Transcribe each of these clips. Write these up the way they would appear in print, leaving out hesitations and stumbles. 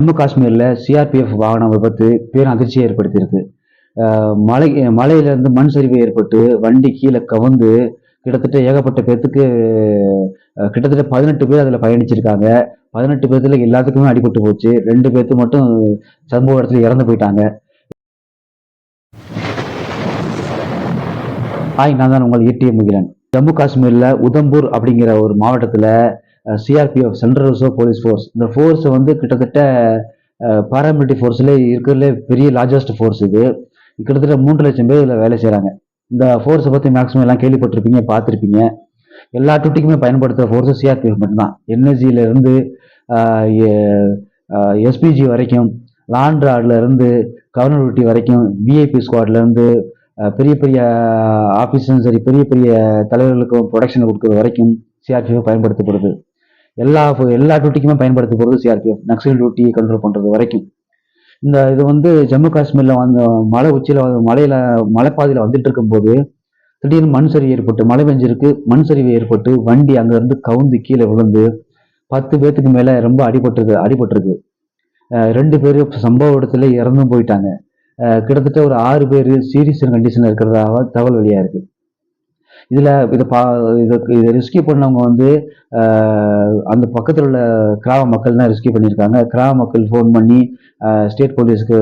ஜம்மு காஷ்மீரில் சிஆர்பிஎஃப் வாகன விபத்து பேரும் அதிர்ச்சியை ஏற்படுத்தியிருக்கு. மலையிலேருந்து மண் சரிவு ஏற்பட்டு வண்டி கீழே கவுந்து கிட்டத்தட்ட ஏகப்பட்ட பேர்த்துக்கு கிட்டத்தட்ட 18 பேர் அதில் பயணிச்சிருக்காங்க. 18 பேர்த்துல எல்லாத்துக்குமே அடிபட்டு போச்சு. 2 பேர்த்து மட்டும் சம்பவ இடத்துல இறந்து போயிட்டாங்க. நான் தான் உங்கள் ஏடிஎம் முகிலன். ஜம்மு காஷ்மீர்ல உதம்பூர் அப்படிங்கிற ஒரு மாவட்டத்துல CRPF central reserve police force, இந்த ஃபோர்ஸ் வந்து கிட்டத்தட்ட பாராமிலிட்டரி ஃபோர்ஸ்ல இருக்கிறதுல பெரிய லார்ஜஸ்ட் ஃபோர்ஸ் இது. கிட்டத்தட்ட 3 லட்சம் பேர் இதில் வேலை செய்கிறாங்க. இந்த ஃபோர்ஸை பற்றி மேக்ஸிமம் எல்லாம் கேள்விப்பட்டிருப்பீங்க, பார்த்துருப்பீங்க. எல்லா டியூட்டிக்குமே பயன்படுத்துகிற ஃபோர்ஸு சிஆர்பிஎஃப் மட்டும்தான். என்எஸ்ஜியில இருந்து எஸ்பிஜி வரைக்கும், லாண்ட்ராட்ல இருந்து கவர்னர் டியூட்டி வரைக்கும், விஐபி ஸ்குவாட்ல இருந்து பெரிய பெரிய ஆஃபீஸரும் சரி, பெரிய பெரிய தலைவர்களுக்கும் ப்ரொடக்ஷன் கொடுக்குறது வரைக்கும் சிஆர்பிஎஃப் பயன்படுத்தப்படுது. எல்லா டியூட்டிக்குமே பயன்படுத்தப்படுறது சிஆர்பிஎஃப். நக்சல் டியூட்டி கண்ட்ரோல் பண்ணுறது வரைக்கும். இது வந்து ஜம்மு காஷ்மீர்ல வந்து மலை உச்சியில மலைப்பாதையில வந்துட்டு இருக்கும்போது திடீர்னு மண் சரிவு ஏற்பட்டு, மழை பெஞ்சிருக்கு, மண் சரிவு ஏற்பட்டு வண்டி அங்கிருந்து கவுந்து கீழே விழுந்து 10 பேர்த்துக்கு மேல ரொம்ப அடிபட்டிருக்கு. 2 பேர் சம்பவ இடத்துல இறந்தும் போயிட்டாங்க. கிட்டத்தட்ட ஒரு 6 பேர் சீரியஸ் கண்டிஷன்ல இருக்கிறதாக தகவல் வெளியா இருக்கு. இதை ரெஸ்கியூ பண்ணவங்க வந்து அந்த பக்கத்தில் உள்ள கிராம மக்கள் தான் ரெஸ்கியூ பண்ணியிருக்காங்க. கிராம மக்கள் ஃபோன் பண்ணி ஸ்டேட் போலீஸ்க்கு,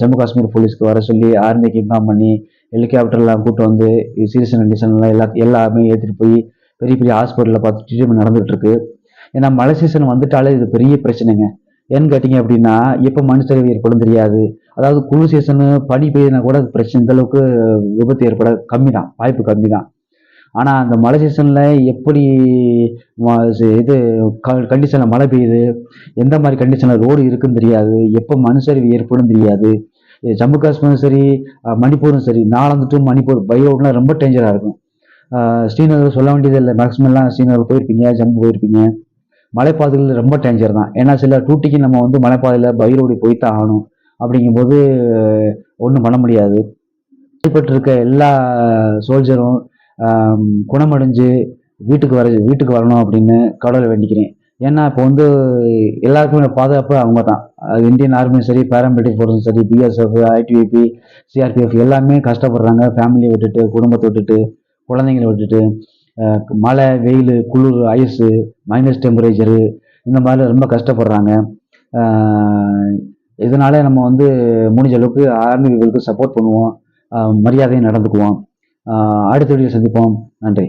ஜம்மு காஷ்மீர் போலீஸ்க்கு வர சொல்லி ஆர்மிக்கு இன்ஃபார்ம் பண்ணி ஹெலிகாப்டர்லாம் கூப்பிட்டு வந்து சீரியஸ் கண்டிஷன்லாம் எல்லாமே ஏற்றிட்டு போய் பெரிய பெரிய ஹாஸ்பிட்டலில் பார்த்து ட்ரீட்மெண்ட் நடந்துட்டு இருக்கு. ஏன்னா மழை சீசன் வந்துட்டாலே இது பெரிய பிரச்சனைங்க. ஏன்னு கேட்டிங்க அப்படின்னா எப்போ மண் சரிவு ஏற்படும் தெரியாது. அதாவது குளிர் சீசனு பனி பெய்யுதுனா கூட பிரச்சனை, இந்த அளவுக்கு விபத்து ஏற்பட கம்மி தான், வாய்ப்பு கம்மி தான். ஆனால் அந்த மழை சீசனில் எப்படி இது கண்டிஷனில் மழை பெய்யுது, எந்த மாதிரி கண்டிஷனில் ரோடு இருக்குன்னு தெரியாது, எப்போ மண் சரிவு ஏற்படும் தெரியாது. ஜம்மு காஷ்மீரும் சரி, மணிப்பூரும் சரி, நாலாந்து டு மணிப்பூர் பை ரோட்லாம் ரொம்ப டேஞ்சராக இருக்கும். ஸ்ரீநகர் சொல்ல வேண்டியது இல்லை, மேக்ஸிமம்லாம் ஸ்ரீநகர் போயிருப்பீங்க, ஜம்மு போயிருப்பீங்க. மலைப்பாதைகள் ரொம்ப டேஞ்சர் தான். ஏன்னா சில டூட்டிக்கு நம்ம வந்து மலைப்பாதையில் பை ரோடு போய்த்தான் ஆகணும். அப்படிங்கும்போது ஒன்றும் பண்ண முடியாது. இருக்க எல்லா சோல்ஜரும் குணமடைஞ்சு வீட்டுக்கு வரணும் அப்படின்னு கடவுளை வேண்டிக்கிறேன். ஏன்னா இப்போ வந்து எல்லாருக்குமே பாதுகாப்பு அவங்க தான். இந்தியன் ஆர்மியும் சரி, பாராமிலிட்டரி ஃபோர்ஸும் சரி, பிஎஸ்எஃப், ஐடிபிபி, சிஆர்பிஎஃப் எல்லாமே கஷ்டப்படுறாங்க. ஃபேமிலியை விட்டுட்டு, குடும்பத்தை விட்டுட்டு, குழந்தைங்களை விட்டுட்டு, மழை, வெயில், குளிர், ஐஸு, மைனஸ் டெம்பரேச்சரு, இந்த மாதிரி ரொம்ப கஷ்டப்படுறாங்க. இதனால நம்ம வந்து முடிஞ்ச அளவுக்கு ஆர்மிகளுக்கு சப்போர்ட் பண்ணுவோம், மரியாதையும் நடந்துக்குவோம். அடுத்த வீடியோ சந்திப்போம். நன்றி.